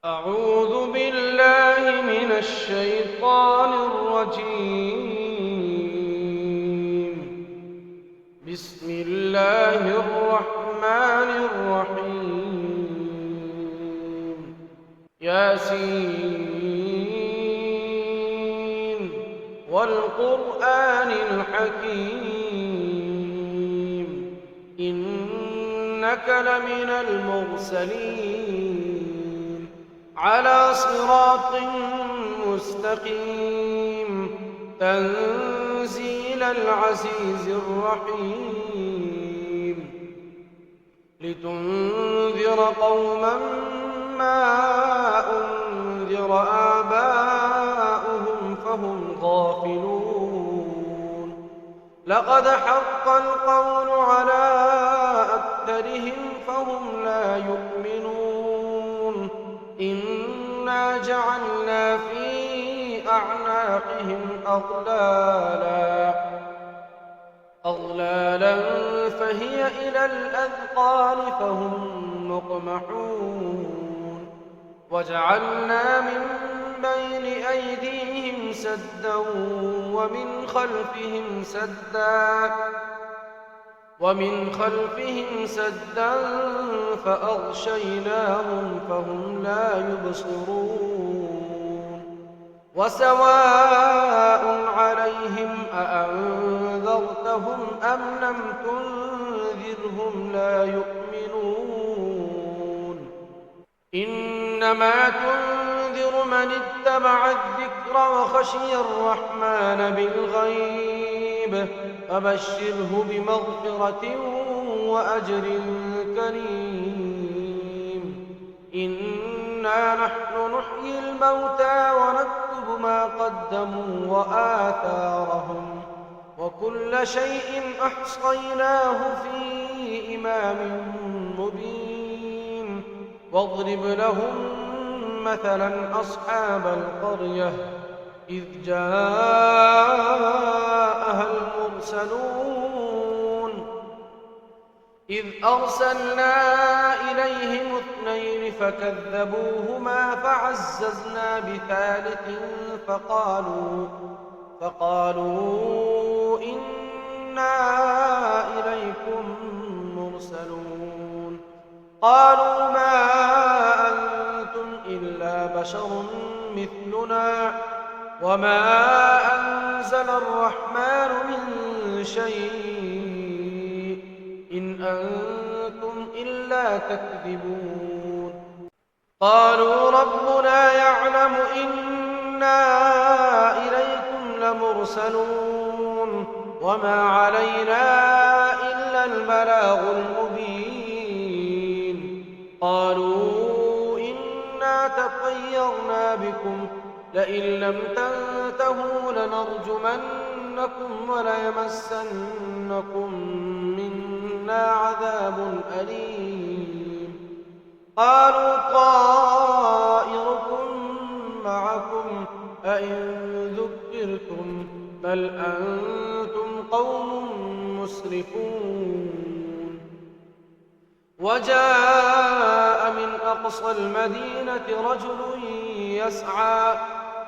أعوذ بالله من الشيطان الرجيم. بسم الله الرحمن الرحيم. ياسين والقرآن الحكيم إنك لمن المرسلين على صراط مستقيم تنزيل العزيز الرحيم لتنذر قوما ما أنذر آباؤهم فهم غافلون لقد حق القول على أكثرهم فهم لا يؤمنون إنا جعلنا في أعناقهم أغلالا فهي إلى الأذقان فهم مقمحون وجعلنا من بين أيديهم سدا ومن خلفهم سدا فأغشيناهم فهم لا يبصرون وسواء عليهم أأنذرتهم أم لم تنذرهم لا يؤمنون إنما تنذر من اتبع الذكر وخشي الرحمن بالغيب فبشره بمغفرة وأجر كريم إنا نحن نحيي الموتى ونكتب ما قدموا وآثارهم وكل شيء أحصيناه في إمام مبين واضرب لهم مثلا أصحاب القرية إذ جاءها المرسلون إذ أرسلنا إليهم 2 فكذبوهما فعززنا بثالث فقالوا إنا إليكم مرسلون قالوا ما أنتم إلا بشر مثلنا وما أنزل الرحمن من شيء إن أنتم إلا تكذبون قالوا ربنا يعلم إنا إليكم لمرسلون وما علينا إلا البلاغ المبين قالوا إنا تطيرنا بكم لئن لم تنتهوا لنرجمنكم وليمسنكم منا عذاب أليم قالوا طائركم معكم أئن ذكرتم بل أنتم قوم مسرفون وجاء من أقصى المدينة رجل يسعى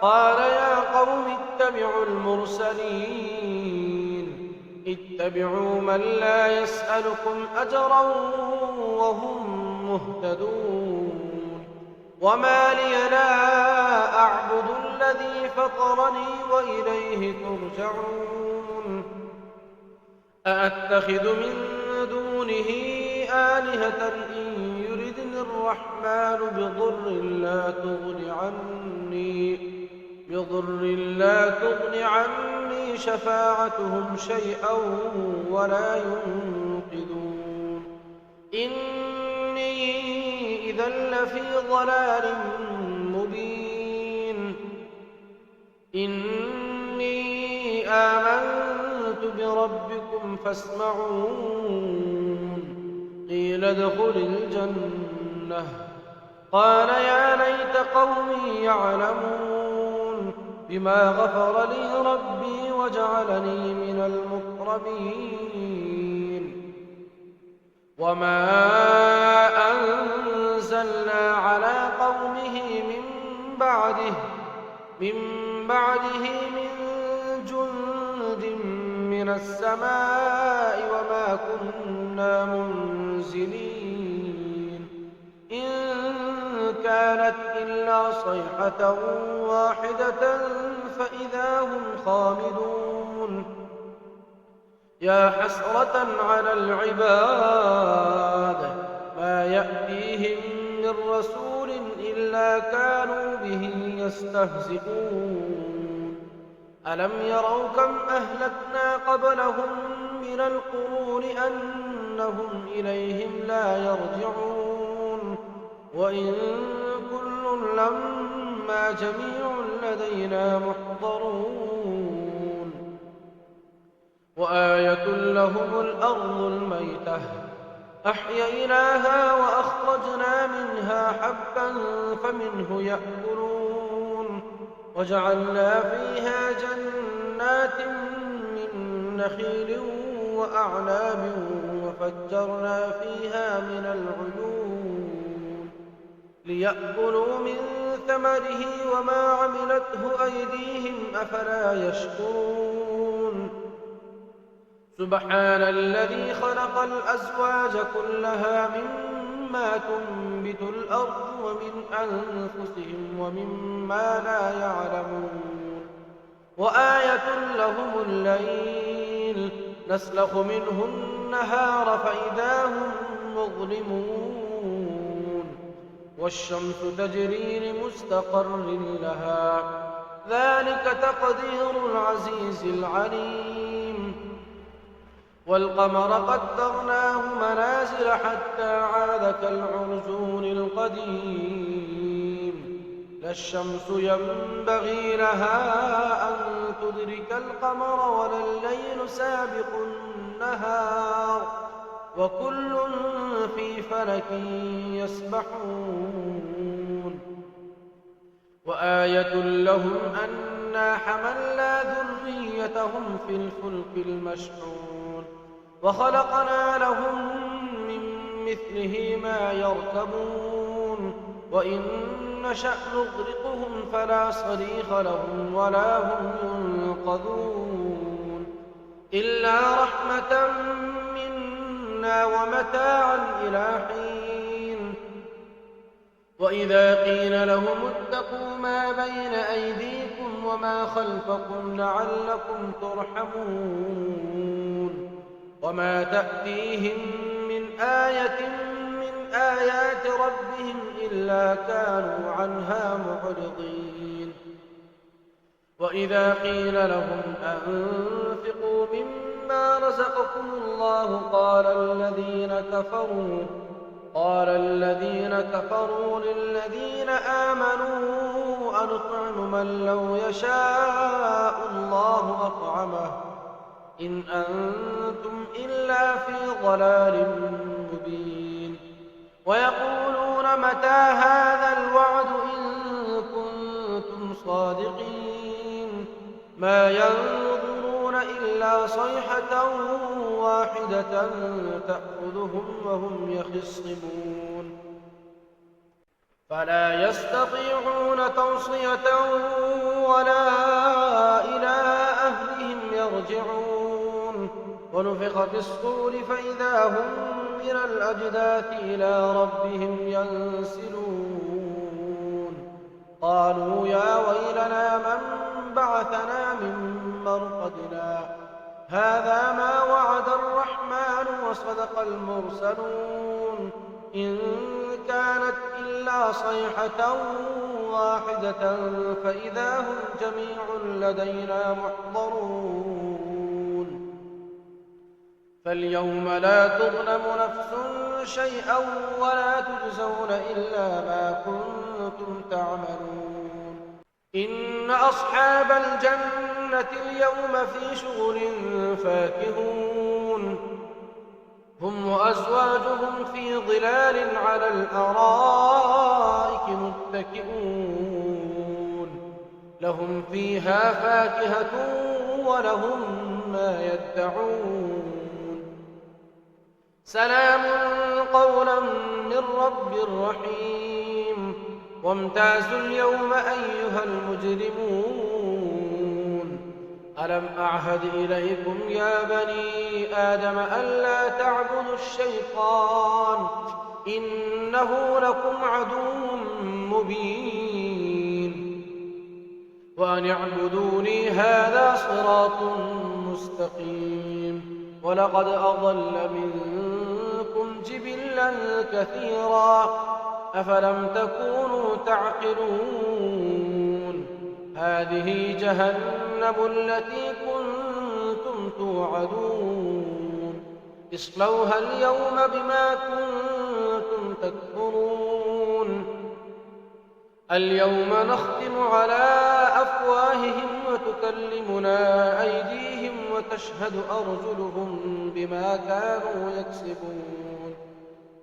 قال يا قوم اتبعوا المرسلين اتبعوا من لا يسألكم أجرا وهم مهتدون وما لي لا أعبد الذي فطرني وإليه ترجعون أأتخذ من دونه آلهة إن يردني الرحمن بضر لا تغن عني شفاعتهم شيئا ولا ينقذون إني إذا لفي ضلال مبين إني آمنت بربكم فاسمعون قيل ادخل الجنة قال يا ليت قومي يعلمون بما غفر لي ربي وجعلني من المقربين وما أنزل أرسلنا على قومه من بعده من جند من السماء وما كنا منزلين إن كانت إلا صيحة واحدة فإذا هم خامدون يا حسرة على العباد ما يأتيهم من رسول إلا كانوا به يستهزئون ألم يروا كم أهلكنا قبلهم من القرون أنهم إليهم لا يرجعون وإن كل لما جميع لدينا محضرون وآية لهم الأرض الميتة أحييناها وأخرجنا منها حبا فمنه يأكلون وجعلنا فيها جنات من نخيل وأعناب وفجرنا فيها من العيون ليأكلوا من ثمره وما عملته أيديهم أفلا يشكرون سبحان الذي خلق الأزواج كلها مما تنبت الأرض ومن أنفسهم ومما لا يعلمون وآية لهم الليل نسلخ منه النهار فإذا هم مظلمون والشمس تجري لمستقر لها ذلك تقدير العزيز العليم والقمر قدرناه منازل حتى عاد كالعرجون القديم لا الشمس ينبغي لها أن تدرك القمر ولا الليل سابق النهار وكل في فلك يسبحون وآية لهم أنا حملنا ذريتهم في الفلك المشحون وخلقنا لهم من مثله ما يركبون وإن نشأ نغرقهم فلا صريخ لهم ولا هم ينقذون إلا رحمة منا ومتاعا إلى حين وإذا قيل لهم اتقوا ما بين أيديكم وما خلفكم لعلكم ترحمون وما تأتيهم من آية من آيات ربهم إلا كانوا عنها معرضين وإذا قيل لهم أنفقوا مما رزقكم الله قال الذين كفروا للذين آمنوا أنطعم من لو يشاء الله أطعمه إن أنتم إلا في ضلال مبين ويقولون متى هذا الوعد إن كنتم صادقين ما ينظرون إلا صيحة واحدة تأخذهم وهم يخصمون فلا يستطيعون توصية ولا إلى أهلهم يرجعون ونفخ في الصور فإذا هم من الأجداث إلى ربهم ينسلون قالوا يا ويلنا من بعثنا من مرقدنا هذا ما وعد الرحمن وصدق المرسلون إن كانت إلا صيحة واحدة فإذا هم جميع لدينا محضرون فاليوم لا تظلم نفس شيئا ولا تجزون إلا ما كنتم تعملون إن أصحاب الجنة اليوم في شغل فاكهون هم وأزواجهم في ظلال على الأرائك متكئون لهم فيها فاكهة ولهم ما يدعون سلام قولا من رب رحيم وامتازوا اليوم أيها المجرمون ألم أعهد إليكم يا بني آدم ألا تعبدوا الشيطان إنه لكم عدو مبين وأن اعبدوني هذا صراط مستقيم ولقد أضل منكم جبلا كثيرا أفلم تكونوا تعقلون هذه جهنم التي كنتم توعدون اصلوها اليوم بما كنتم تكفرون اليوم نختم على أفواههم وتكلمنا أيديهم وتشهد أرجلهم بما كانوا يكسبون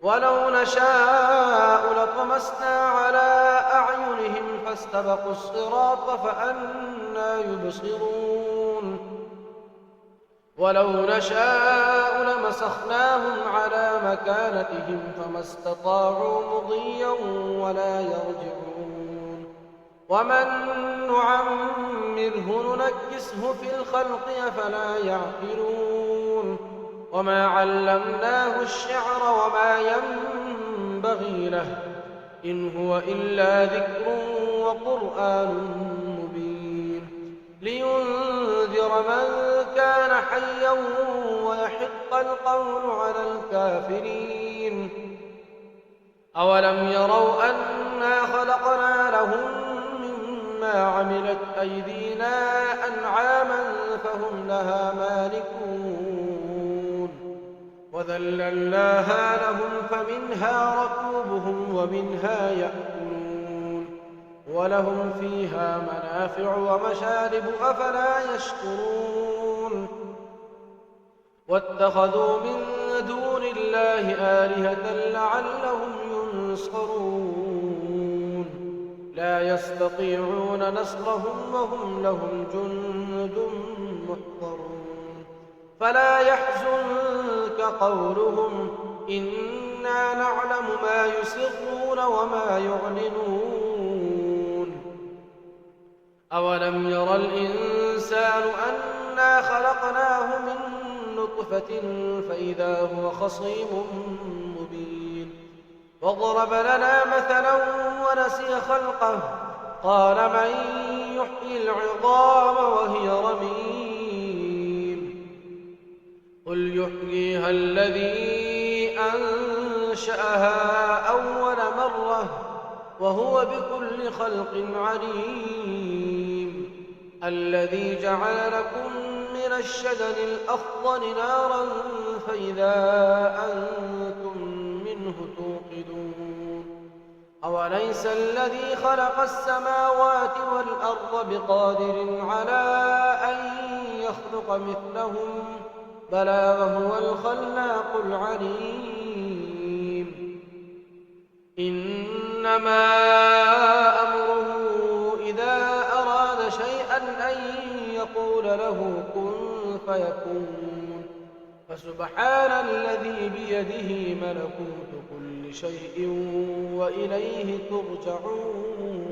ولو نشاء لطمسنا على أعينهم فاستبقوا الصراط فأنى يبصرون ولو نشاء لمسخناهم على مكانتهم فما استطاعوا مضيا ولا يرجعون ومن نعمره ننكسه في الخلق أفلا يعقلون وما علمناه الشعر وما ينبغي له إن هو إلا ذكر وقرآن مبين لينذر من كان حيا ويحق القول على الكافرين أولم يروا أنا خلقنا لهم مما عملت أيدينا أنعاما فهم لها مالكون وذللناها لهم فمنها ركوبهم ومنها يأكلون ولهم فيها منافع ومشارب أفلا يشكرون واتخذوا من دون الله آلهة لعلهم ينصرون لا يستطيعون نصرهم وهم لهم جند محضرون فلا يحزنك قولهم إنا نعلم ما يسرون وما يعلنون أولم ير الإنسان أنا خلقناه من نطفة فإذا هو خصيم مبين وضرب لنا مثلا ونسي خلقه قال من يحيي العظام وهي رميم قل يحييها الذي أنشأها أول مرة وهو بكل خلق عليم الذي جعل لكم من الشجر الأخضر نارا فإذا أنتم منه توقدون أوليس الذي خلق السماوات والأرض بقادر على أن يخلق مثلهم بلى وهو الخلاق العليم إنما أمره إذا أراد شيئا أن يقول له كن فيكون فسبحان الذي بيده ملكوت كل شيء وإليه ترجعون